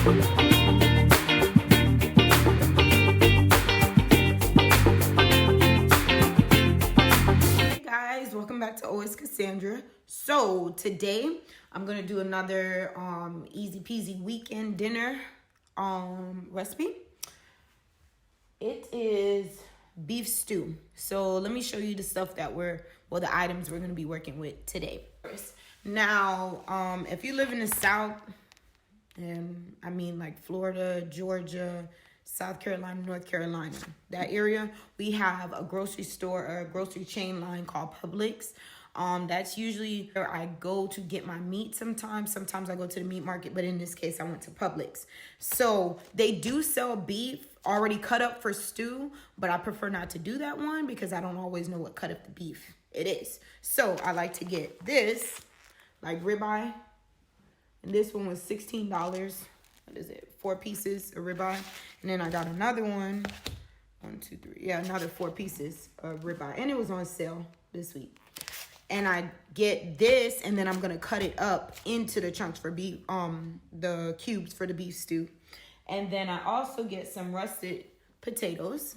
Welcome back to Always Cassandra. So today I'm gonna do another easy peasy weekend dinner recipe. It is beef stew. So let me show you the stuff that the items we're gonna be working with today. Now, if you live in the South, and I mean like Florida, Georgia, South Carolina, North Carolina, that area, we have a grocery store or a grocery chain line called Publix. That's usually where I go to get my meat sometimes. Sometimes I go to the meat market, but in this case, I went to Publix. So they do sell beef already cut up for stew, but I prefer not to do that one because I don't always know what cut up the beef it is. So I like to get this, like ribeye. And this one was $16. What is it? 4 pieces of ribeye. And then I got another one. 1, 2, 3. Yeah, another 4 pieces of ribeye. And it was on sale this week. And I get this, and then I'm gonna cut it up into the chunks for beef, the cubes for the beef stew. And then I also get some russet potatoes.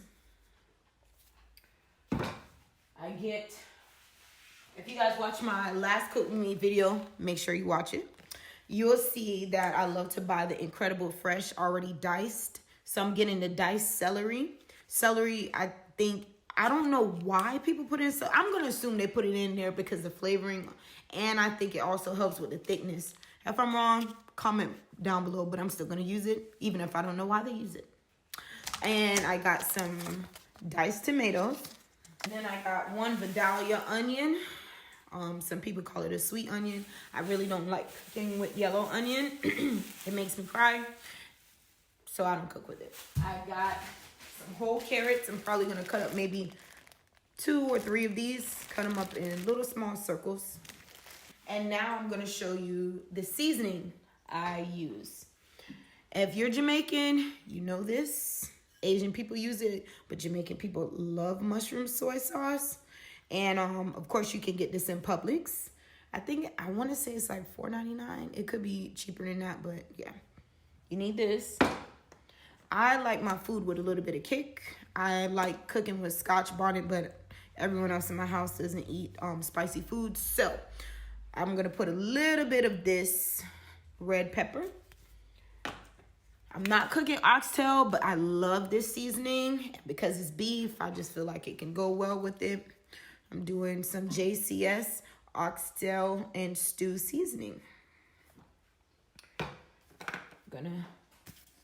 I get, if you guys watch my last cook with me video, make sure you watch it. You'll see that I love to buy the Incredible Fresh already diced. So I'm getting the diced celery. Celery, I don't know why people put it in. So I'm going to assume they put it in there because of flavoring. And I think it also helps with the thickness. If I'm wrong, comment down below. But I'm still going to use it, even if I don't know why they use it. And I got some diced tomatoes. And then I got 1 Vidalia onion. Some people call it a sweet onion. I really don't like cooking with yellow onion. It makes me cry. So I don't cook with it. I got some whole carrots. I'm probably going to cut up maybe 2 or 3 of these. Cut them up in little small circles. And now I'm going to show you the seasoning I use. If you're Jamaican, you know this. Asian people use it, but Jamaican people love mushroom soy sauce. And, of course, you can get this in Publix. I want to say it's like $4.99. It could be cheaper than that, but yeah. You need this. I like my food with a little bit of kick. I like cooking with Scotch bonnet, but everyone else in my house doesn't eat spicy food. So I'm going to put a little bit of this red pepper. I'm not cooking oxtail, but I love this seasoning. Because it's beef, I just feel like it can go well with it. I'm doing some JCS, oxtail, and stew seasoning. I'm gonna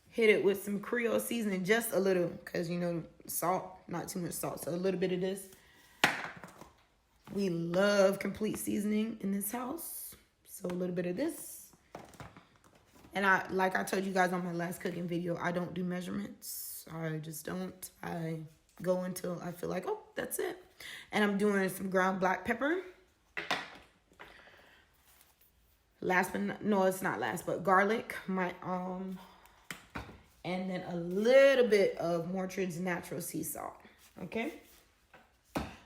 hit it with some Creole seasoning, just a little, because you know, salt, not too much salt. So a little bit of this. We love complete seasoning in this house. So a little bit of this. And like I told you guys on my last cooking video, I don't do measurements. I just don't. I go until I feel like, oh, that's it. And I'm doing some ground black pepper. Last but not, no, it's not last, but garlic. And then a little bit of Mortridge natural sea salt. Okay.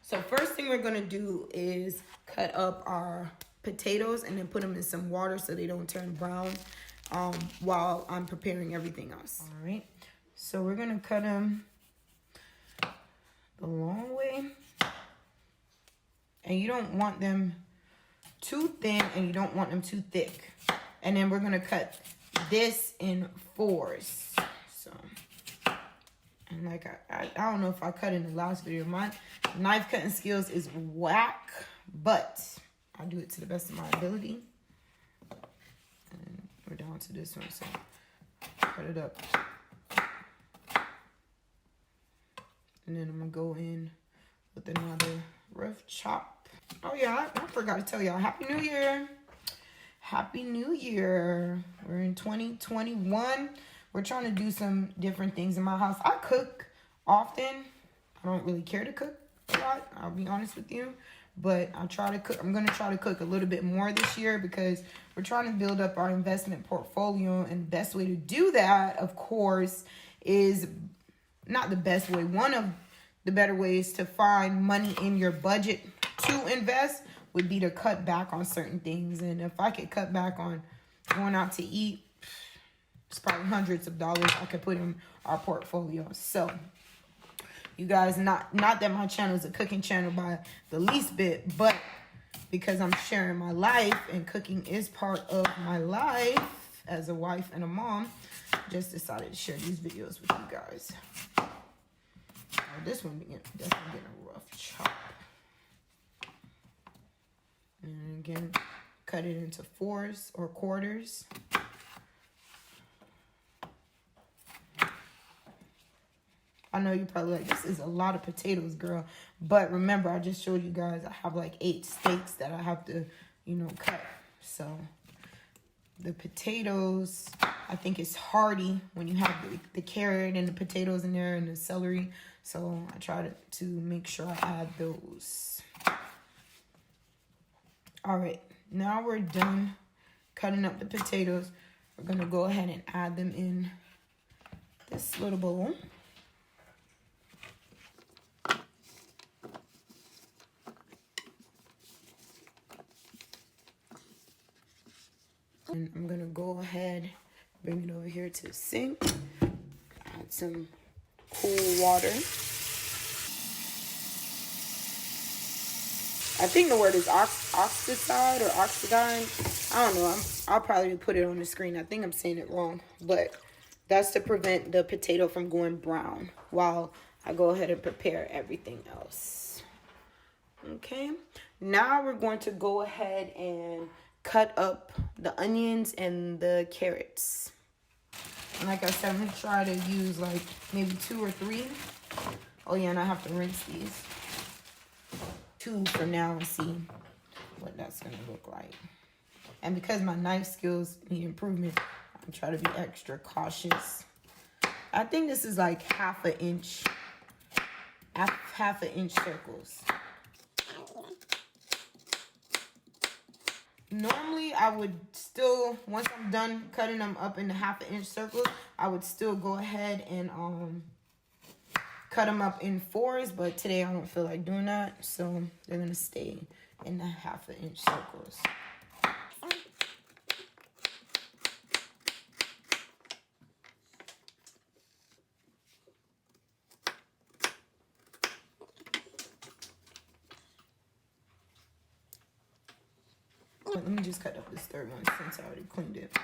So first thing we're gonna do is cut up our potatoes and then put them in some water so they don't turn brown while I'm preparing everything else. All right. So we're gonna cut them the long way. And you don't want them too thin and you don't want them too thick. And then we're going to cut this in 4s. So, and like I don't know if I cut in the last video. My knife cutting skills is whack, but I do it to the best of my ability. And we're down to this one, so cut it up. And then I'm going to go in with another rough chop. Oh, yeah, I forgot to tell y'all. Happy New Year. Happy New Year. We're in 2021. We're trying to do some different things in my house. I cook often. I don't really care to cook a lot, I'll be honest with you. But I try to cook. I'm going to try to cook a little bit more this year because we're trying to build up our investment portfolio. And the best way to do that, of course, is not the best way. One of the better ways to find money in your budget to invest would be to cut back on certain things. And if I could cut back on going out to eat, It's probably hundreds of dollars I could put in our portfolio. So you guys, not that my channel is a cooking channel by the least bit, but because I'm sharing my life and cooking is part of my life as a wife and a mom, just decided to share these videos with you guys. Oh, this one definitely getting a rough chop. And again, cut it into 4s or quarters. I know you're probably like, this is a lot of potatoes, girl. But remember, I just showed you guys I have like 8 steaks that I have to, you know, cut. So the potatoes, I think it's hearty when you have the carrot and the potatoes in there and the celery. So I try to make sure I add those. All right, now we're done cutting up the potatoes. We're going to go ahead and add them in this little bowl. And I'm going to go ahead, bring it over here to the sink, add some cool water. I think the word is oxidized or oxidized. I don't know. I'll probably put it on the screen. I think I'm saying it wrong. But that's to prevent the potato from going brown while I go ahead and prepare everything else. Okay. Now we're going to go ahead and cut up the onions and the carrots. And like I said, I'm going to try to use like maybe 2 or 3. Oh yeah, and I have to rinse these. 2 for now and see what that's going to look like. And because my knife skills need improvement, I'm trying to be extra cautious. I think this is like half an inch circles. Normally, I would still, once I'm done cutting them up into half an inch circles, I would still go ahead and cut them up in 4s, but today I don't feel like doing that, so they're going to stay in the half an inch circles. Let me just cut up this 3rd one since I already cleaned it.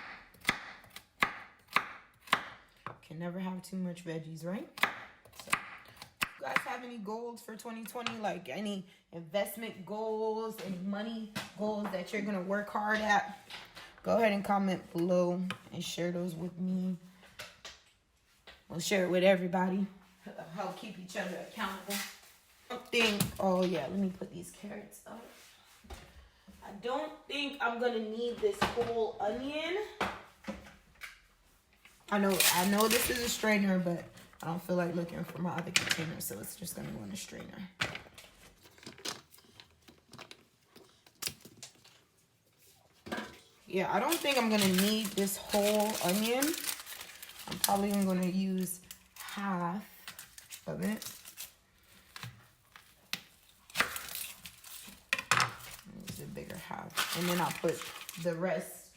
Can never have too much veggies, right? So, if you guys have any goals for 2020, like any investment goals, any money goals that you're going to work hard at, go ahead and comment below and share those with me. We'll share it with everybody. Help keep each other accountable. Oh yeah, let me put these carrots up. I don't think I'm gonna need this whole onion. I know this is a strainer, but I don't feel like looking for my other container, so it's just gonna go in a strainer. Yeah, I don't think I'm gonna need this whole onion. I'm probably gonna use half of it. A bigger half, and then I'll put the rest.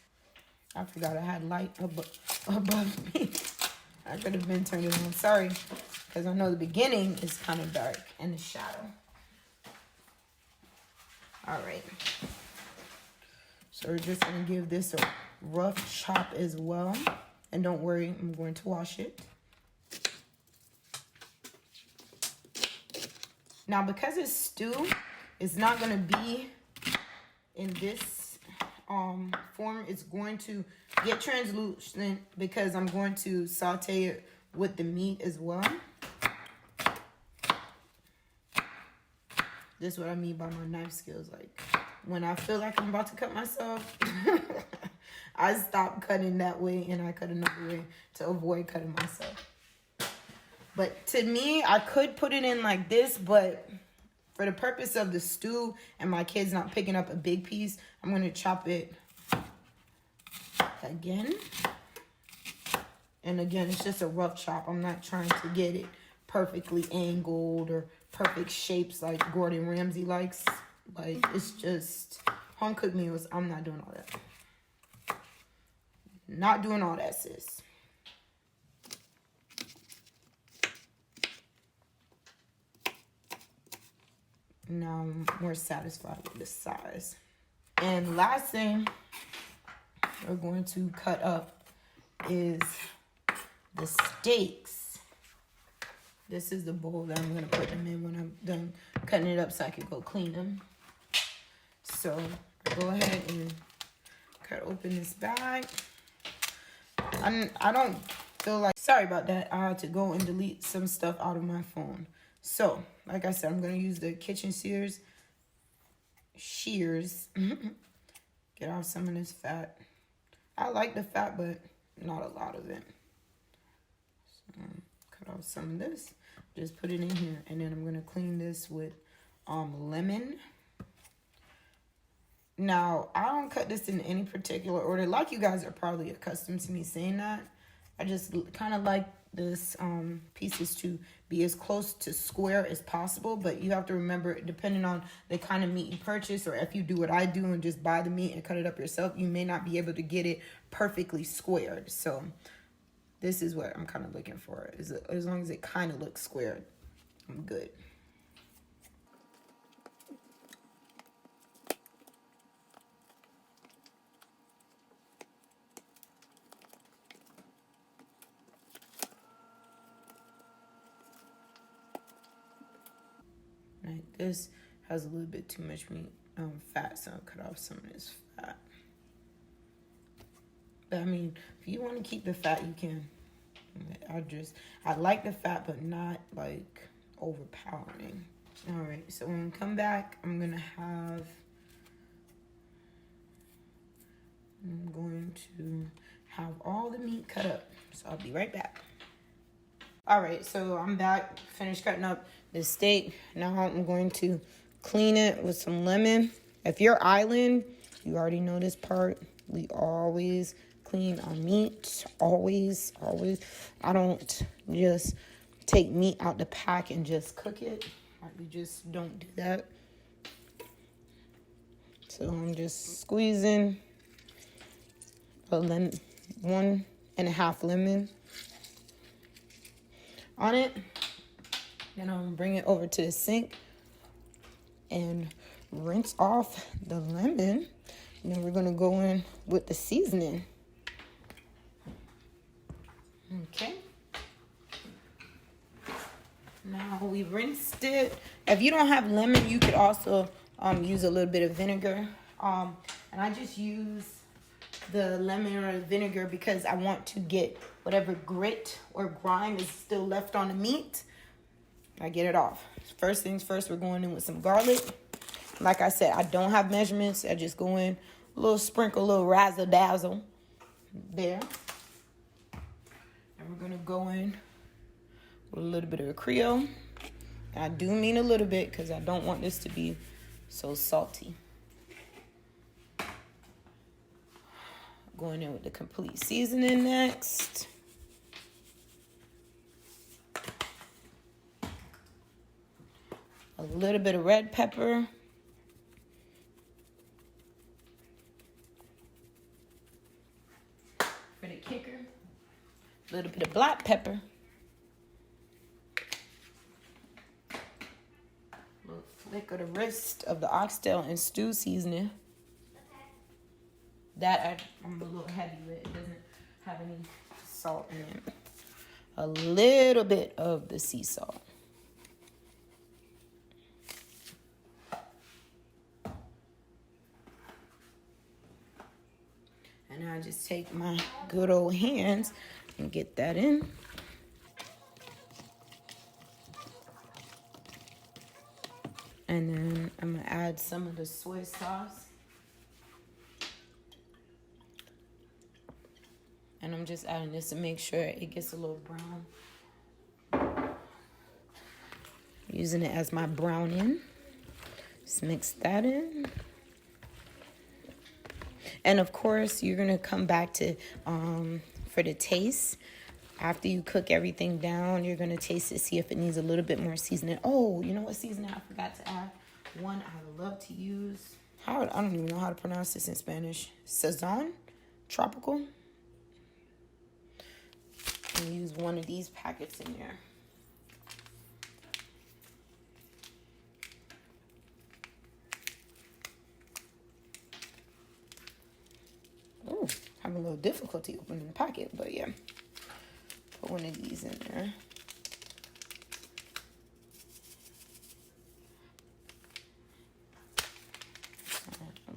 I forgot I had light above me. I could have been turned it on. Sorry, because I know the beginning is kind of dark and the shadow. All right, so we're just gonna give this a rough chop as well, and don't worry, I'm going to wash it. Now, because it's stew, it's not gonna be in this form. It's going to get translucent because I'm going to saute it with the meat as well. This is what I mean by my knife skills. Like when I feel like I'm about to cut myself, I stop cutting that way and I cut another way to avoid cutting myself. But to me, I could put it in like this, but for the purpose of the stew and my kids not picking up a big piece, I'm going to chop it again. And again, it's just a rough chop. I'm not trying to get it perfectly angled or perfect shapes like Gordon Ramsay likes. Like, it's just home cooked meals. I'm not doing all that. Not doing all that, sis. Now I'm more satisfied with the size. And last thing we're going to cut up is the steaks. This is the bowl that I'm going to put them in when I'm done cutting it up so I can go clean them. So go ahead and cut open this bag. I don't feel like, sorry about that. I had to go and delete some stuff out of my phone. So, like I said, I'm going to use the kitchen shears. Get off some of this fat. I like the fat, but not a lot of it. So, cut off some of this. Just put it in here. And then I'm going to clean this with lemon. Now, I don't cut this in any particular order. Like you guys are probably accustomed to me saying that. I just kind of like this pieces to be as close to square as possible. But you have to remember, depending on the kind of meat you purchase, or if you do what I do and just buy the meat and cut it up yourself, you may not be able to get it perfectly squared. So this is what I'm kind of looking for. As long as it kind of looks squared, I'm good. Right, this has a little bit too much meat, fat, so I'll cut off some of this fat. But I mean, if you want to keep the fat, you can. I like the fat, but not like overpowering. All right, so when we come back, I'm going to have all the meat cut up. So I'll be right back. All right, so I'm back, finished cutting up the steak. Now I'm going to clean it with some lemon. If you're island, you already know this part. We always clean our meat, always. I don't just take meat out the pack and just cook it. We just don't do that. So I'm just squeezing a 1.5 lemon on it. Then I'm gonna bring it over to the sink and rinse off the lemon. And then we're gonna go in with the seasoning. Okay. Now we rinsed it. If you don't have lemon, you could also use a little bit of vinegar. And I just use the lemon or vinegar because I want to get whatever grit or grime is still left on the meat. I get it off. First things first, we're going in with some garlic. Like I said, I don't have measurements. I just go in a little sprinkle, a little razzle dazzle there. And we're gonna go in with a little bit of Creole. And I do mean a little bit because I don't want this to be so salty. Going in with the complete seasoning next. A little bit of red pepper. For the kicker. A little bit of black pepper. A little flick of the rest of the oxtail and stew seasoning. That I'm a little heavy with. It doesn't have any salt in it. A little bit of the sea salt. And I just take my good old hands and get that in. And then I'm going to add some of the soy sauce. And I'm just adding this to make sure it gets a little brown. Using it as my browning. Just mix that in. And of course, you're going to come back to, for the taste. After you cook everything down, you're going to taste it, see if it needs a little bit more seasoning. Oh, you know what seasoning I forgot to add? One I love to use. I don't even know how to pronounce this in Spanish. Sazon? Tropical? And use one of these packets in there. difficulty opening the packet, but yeah. Put one of these in there.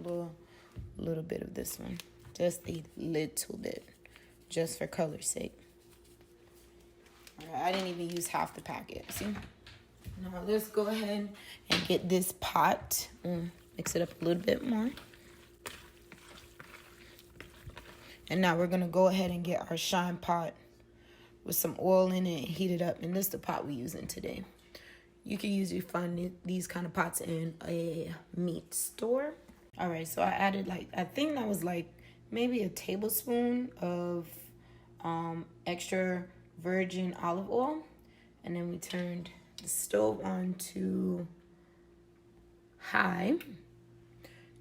A little bit of this one. Just a little bit. Just for color's sake. Alright, I didn't even use half the packet. See? Now let's go ahead and get this pot. Mix it up a little bit more. And now we're going to go ahead and get our shine pot with some oil in it and heat it up. And this is the pot we're using today. You can usually find these kind of pots in a meat store. Alright, so I added I think that was maybe a tablespoon of extra virgin olive oil. And then we turned the stove on to high.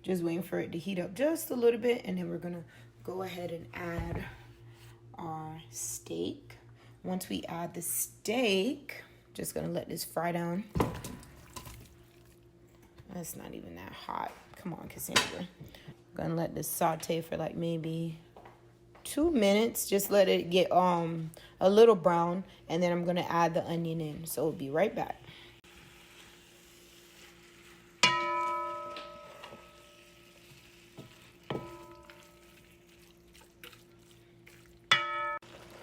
Just waiting for it to heat up just a little bit. And then we're going to go ahead and add our steak. Once we add the steak, just going to let this fry down. That's not even that hot. Come on, Cassandra. I'm going to let this saute for maybe 2 minutes. Just let it get a little brown, and then I'm going to add the onion in. So we'll be right back.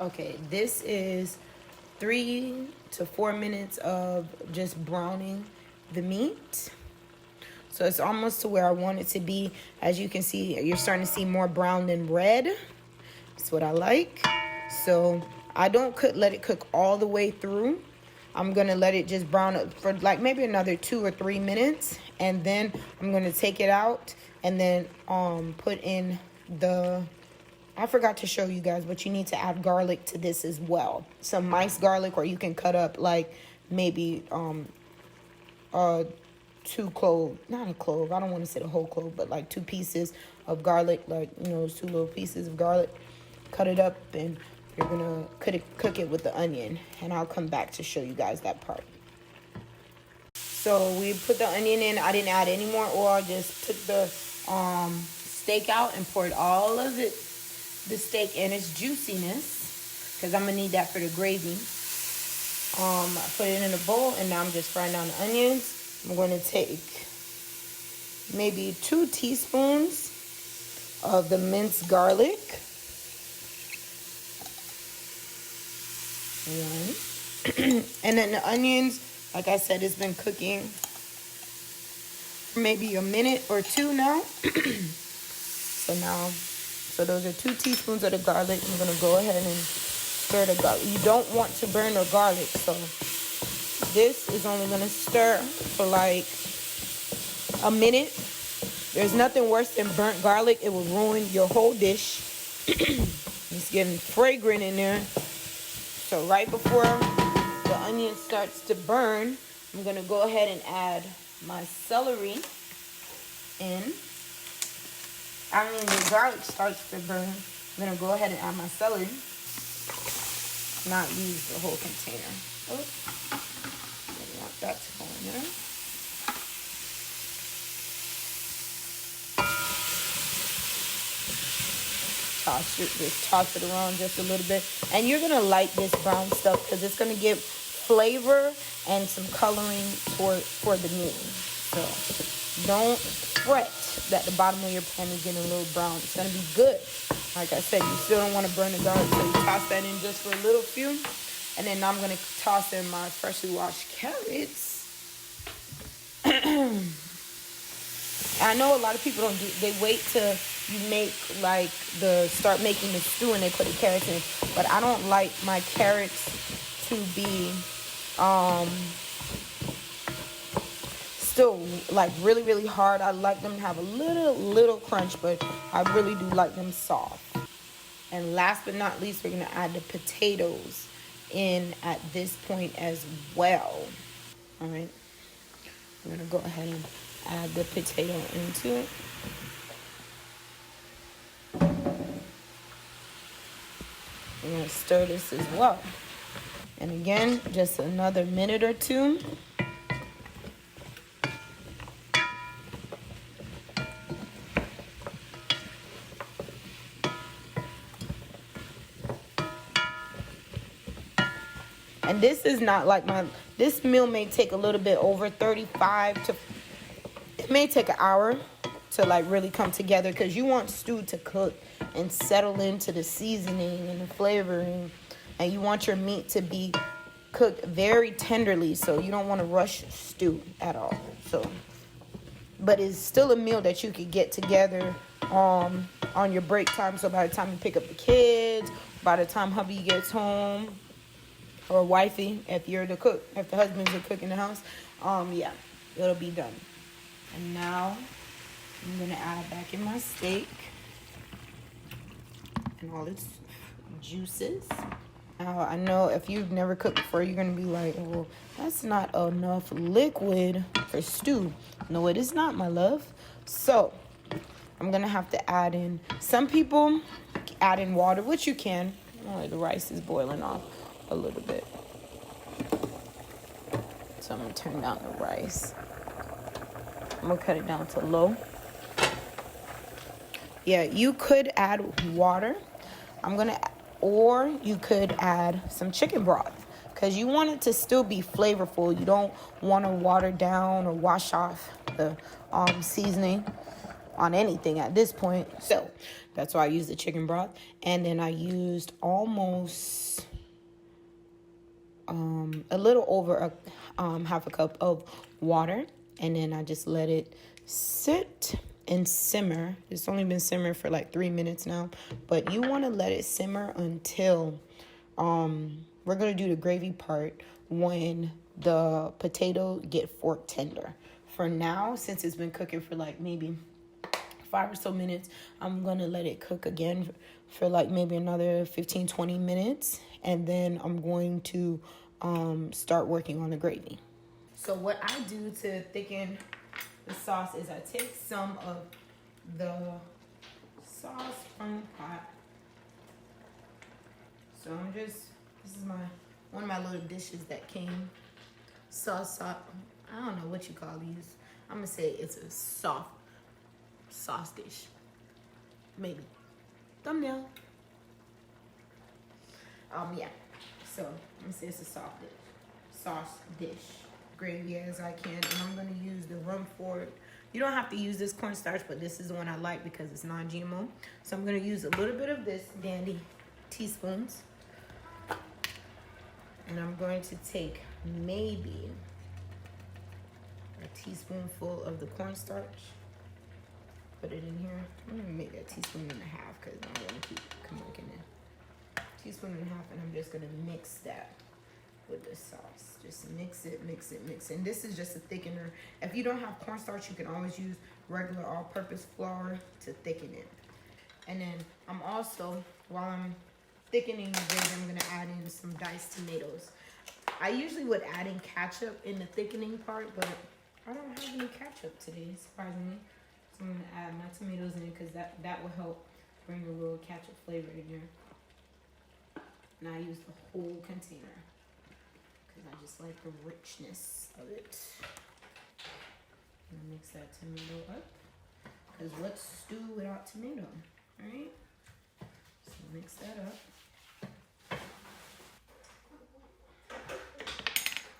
Okay, this is 3 to 4 minutes of just browning the meat. So it's almost to where I want it to be. As you can see, you're starting to see more brown than red. That's what I like. So I don't let it cook all the way through. I'm going to let it just brown up for maybe another 2 or 3 minutes. And then I'm going to take it out and then put in I forgot to show you guys, but you need to add garlic to this as well. Some minced garlic, or you can cut up maybe 2 cloves, not a clove, I don't want to say the whole clove, but 2 pieces of garlic, those 2 little pieces of garlic. Cut it up, and you're gonna cook it with the onion, and I'll come back to show you guys that part. So we put the onion in. I didn't add any more oil. I just took the steak out and poured all of the steak and its juiciness, because I'm gonna need that for the gravy. I put it in a bowl, and now I'm just frying down the onions. I'm going to take maybe 2 teaspoons of the minced garlic. 1. And then the onions, like I said, it's been cooking for maybe a minute or 2 now. So those are 2 teaspoons of the garlic. I'm going to go ahead and stir the garlic. You don't want to burn the garlic, so this is only going to stir for a minute. There's nothing worse than burnt garlic. It will ruin your whole dish. It's getting fragrant in there. So right before the onion starts to burn, I'm going to go ahead and add my celery in. The garlic starts to burn, I'm going to go ahead and add my celery. Not use the whole container. Oops. That to go in there. Just toss it around just a little bit. And you're gonna like this brown stuff because it's gonna give flavor and some coloring for the meat. So don't fret that the bottom of your pan is getting a little brown. It's gonna be good. Like I said, you still don't want to burn the garlic, so you toss that in just for a little few. And then now I'm going to toss in my freshly washed carrots. I know a lot of people don't do, they wait till you make start making the stew and they put the carrots in. But I don't like my carrots to be still really, really hard. I like them to have a little crunch, but I really do like them soft. And last but not least, we're going to add the potatoes in at this point as well. All right, I'm gonna go ahead and add the potato into it. I'm gonna stir this as well, and again, just another minute or 2. And this is not like this meal may take a little bit over 35 to, it may take an hour to like really come together, because you want stew to cook and settle into the seasoning and the flavoring, and you want your meat to be cooked very tenderly, so you don't want to rush stew at all. So, but it's still a meal that you could get together on your break time. So by the time you pick up the kids, by the time hubby gets home, or wifey, if you're the cook, if the husband's the cook in the house, yeah, it'll be done. And now I'm gonna add back in my steak and all its juices. Now, I know if you've never cooked before, you're gonna be like, well, that's not enough liquid for stew. No, it is not, my love. So I'm gonna have to add in, some people add in water, which you can. Oh, the rice is boiling off a little bit. So I'm gonna turn down the rice. I'm gonna cut it down to low. Yeah, you could add water. Or you could add some chicken broth, because you want it to still be flavorful. You don't want to water down or wash off the seasoning on anything at this point. So that's why I used the chicken broth. And then I used almost a little over half a cup of water. And then I just let it sit and simmer. It's only been simmering for like 3 minutes now, but you want to let it simmer until we're going to do the gravy part when the potato get fork tender. For now, since it's been cooking for like maybe 5 or so minutes, I'm going to let it cook again for like maybe another 15-20 minutes, and then I'm going to start working on the gravy. So what I do to thicken the sauce is I take some of the sauce from the pot. So this is one of my little dishes that came. Sauce, I don't know what you call these. I'm gonna say it's a soft sauce dish. Maybe. Thumbnail. Yeah. So I'm gonna say it's a sauce dish. Gravy as I can, and I'm going to use the Rumford. You don't have to use this cornstarch, but this is the one I like because it's non-GMO. So I'm going to use a little bit of this dandy teaspoons, and I'm going to take maybe a teaspoonful of the cornstarch, put it in here. I'm going to make that teaspoon and a half because I'm going to keep cooking it. Teaspoon and a half, and I'm just going to mix that with the sauce. Just mix it. And this is just a thickener. If you don't have cornstarch, you can always use regular all-purpose flour to thicken it. And then I'm also, while I'm thickening the gravy, I'm gonna add in some diced tomatoes. I usually would add in ketchup in the thickening part, but I don't have any ketchup today, surprisingly. So I'm gonna add my tomatoes in because that will help bring a little ketchup flavor in there. And I use the whole container, I just like the richness of it. And mix that tomato up, because what's stew without tomato, right? So mix that up.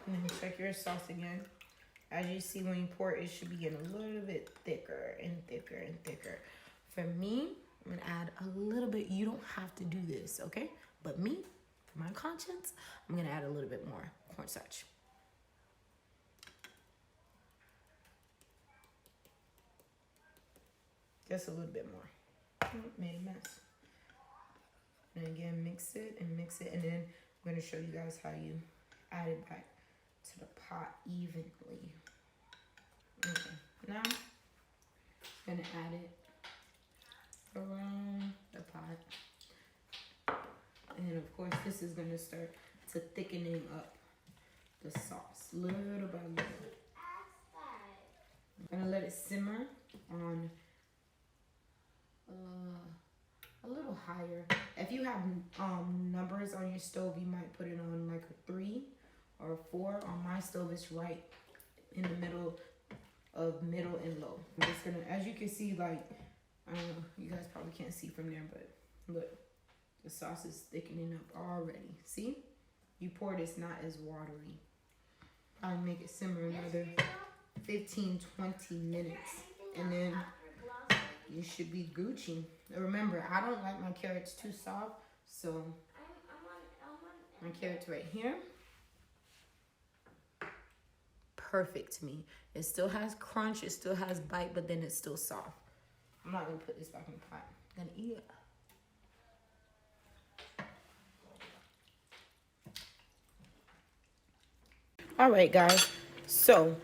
And then check your sauce again. As you see, when you pour it, it should be getting a little bit thicker and thicker and thicker. For me, I'm gonna add a little bit. You don't have to do this, okay? But me, for my conscience, I'm gonna add a little bit more cornstarch. Just a little bit more. Oh, made a mess. And again, mix it, and then I'm gonna show you guys how you add it back to the pot evenly. Okay, now I'm gonna add it around the pot. And then of course this is gonna start to thickening up the sauce little by little. I'm gonna let it simmer on a little higher. If you have numbers on your stove, you might put it on like a 3 or a 4. On my stove, it's right in the middle of middle and low. I'm just gonna, as you can see, like, I don't know, you guys probably can't see from there, but look, the sauce is thickening up already. See? you pour this not as watery. I'll make it simmer another 15-20 minutes, and then you should be Gucci. Remember, I don't like my carrots too soft, so my carrots right here, perfect to me. It still has crunch, it still has bite, but then it's still soft. I'm not gonna put this back in the pot. I'm gonna eat it. All right, guys, so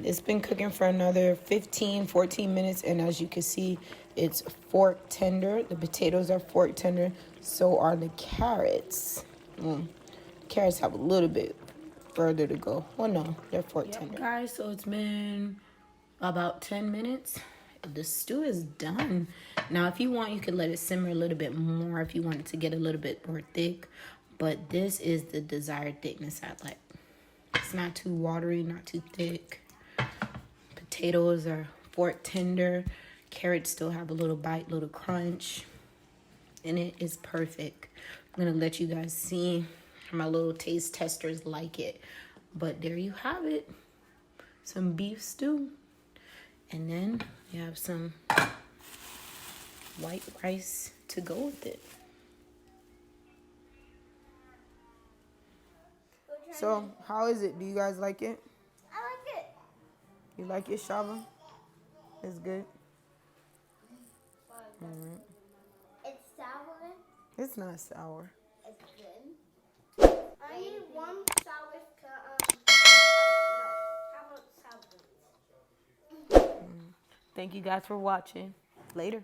it's been cooking for another 15-14 minutes, and as you can see, it's fork tender. The potatoes are fork tender, so are the carrots. Carrots have a little bit further to go. Well, no, they're fork tender. Guys, so it's been about 10 minutes. The stew is done. Now, if you want, you could let it simmer a little bit more if you want it to get a little bit more thick, but this is the desired thickness I like. It's not too watery, not too thick. Potatoes are fork tender. Carrots still have a little bite, little crunch. And it is perfect. I'm going to let you guys see how my little taste testers like it. But there you have it. Some beef stew. And then you have some white rice to go with it. So, how is it? Do you guys like it? I like it. You like it, Shava? It's good? Mm-hmm. It's sour. It's not sour. It's good. I need one sour how about sour? Thank you guys for watching. Later.